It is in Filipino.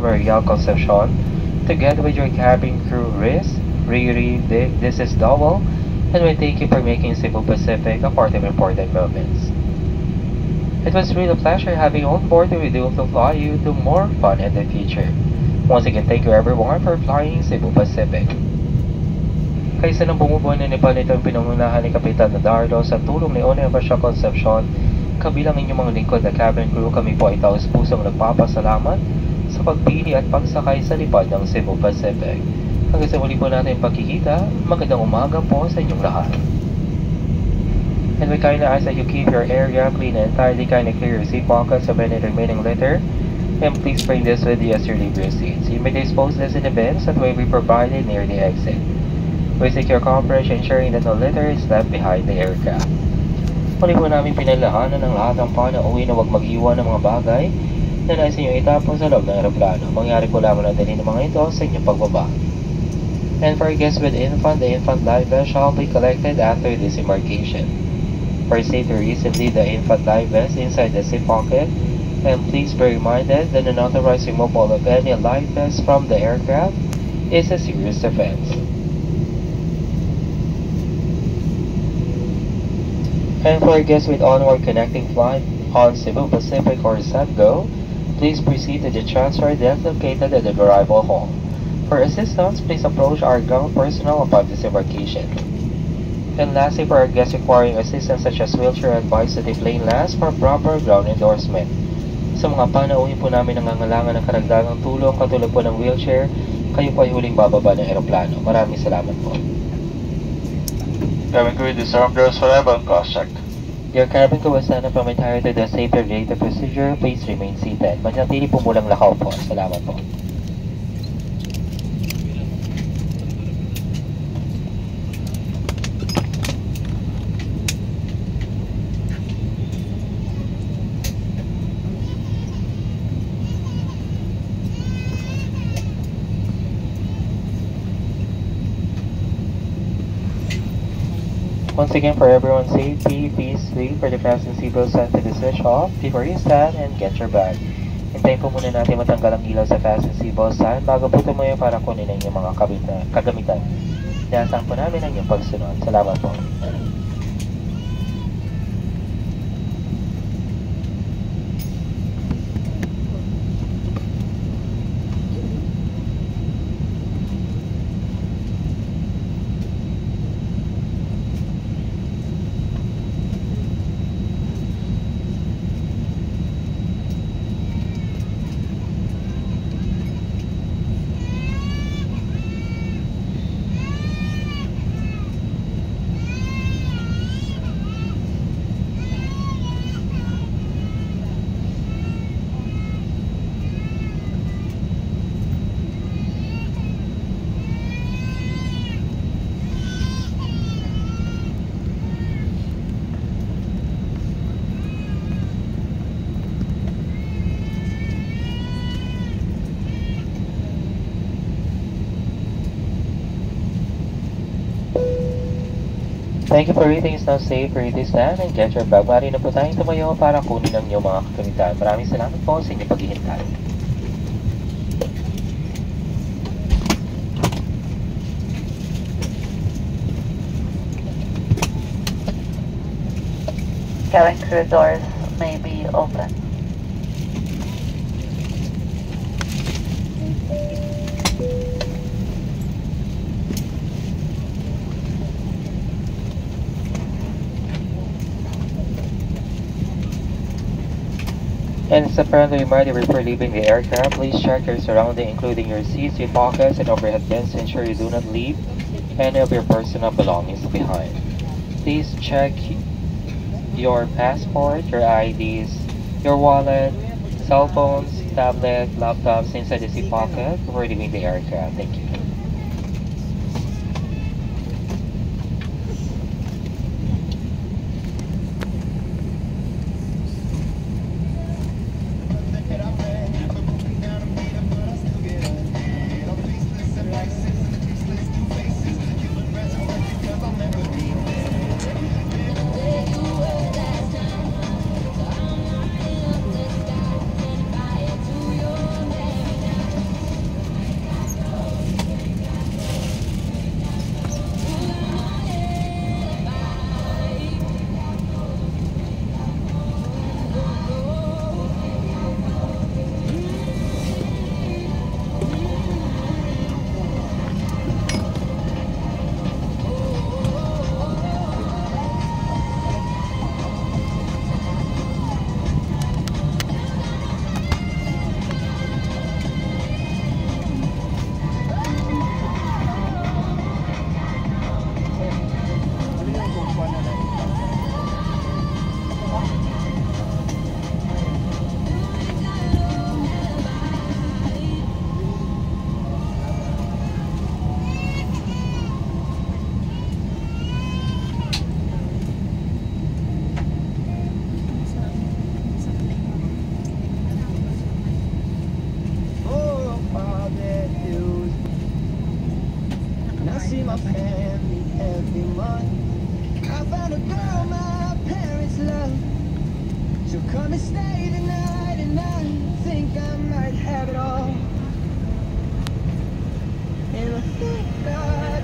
Mariel Concepcion, together with your cabin crew Riz, Riri, Dick, this is Dowell, and we thank you for making Cebu Pacific a part of important moments. It was really a pleasure having you on board and we do hope to fly you to more fun in the future. Once again, thank you everyone for flying Cebu Pacific. Kaysa ng bumubuo na Nepal nito ang pinangunahan ni Kapitan Nadardo sa tulong ni One Evasio Concepcion, kabilang inyong mga lingkod na cabin crew, kami po ay taus-pusong nagpapasalamat sa pagpili at pagsakay sa lipad ng Cebu Pacific. Hanggang sa muli po natin pagkikita, magandang umaga po sa inyong lahat. And we kindly ask that you keep your area clean and tidy, kindly clear your seat pockets of any remaining litter, and please bring this with you as you leave your seats. You may dispose this in the bins that will be provided near the exit. We seek your cooperation ensuring that no litter is left behind the aircraft. Muli po namin pinalahanan ng lahat ng panauwi na huwag mag-iwan ng mga bagay na nais niyo itapon sa loob ng aeroplano. Mangyari po lamang na dalhin ng mga ito sa inyong pagbaba. And for guests with infant, the infant life vest shall be collected after disembarkation. For safety reasons, leave the infant life vest inside the seat pocket, and please be reminded that unauthorized removal of any life vest from the aircraft is a serious offense. And for guests with onward connecting flight on Cebu Pacific or SEPGO, please proceed to the transfer desk located at the arrival hall. For assistance, please approach our ground personnel upon disembarkation. And lastly, for our guests requiring assistance such as wheelchair, advice to plane last for proper ground endorsement. Sa mga panauhin po namin nangangailangan ng karagdagang tulong katulad po ng wheelchair, kayo po ay huling bababa ng aeroplano. Maraming salamat po. Cabin crew, disarm doors forever and cross-check. Your cabin crew was stand up from entire to the safety related procedure. Please remain seated. Manatili po mulang lakaw po. Salamat po. Once again, for everyone's safety, please wait for the fasten seatbelt sign to be switched off before you stand and get your bag. Hintayin po muna natin matanggal ang ilaw sa fasten seatbelt sign bago po tumuyo para kunin ang inyong mga kagamitan. Inaasahan po namin ang inyong pagsunod. Salamat po. Thank you for reading. It's now safe for you to stand and get your bag. Maaari na po tayong tumayo para kunin ang inyong mga kagamitan. Maraming salamat po sa inyong paghihintay. Cabin crew doors may be open. And as a friendly reminder before leaving the aircraft, please check your surroundings, including your seats, your pockets, and overhead bins to ensure you do not leave any of your personal belongings behind. Please check your passport, your IDs, your wallet, cell phones, tablet, laptops inside the seat pocket before leaving the aircraft. Thank you. my family every month. I found a girl my parents love. She'll come and stay the night, and I think I might have it all. And I thank God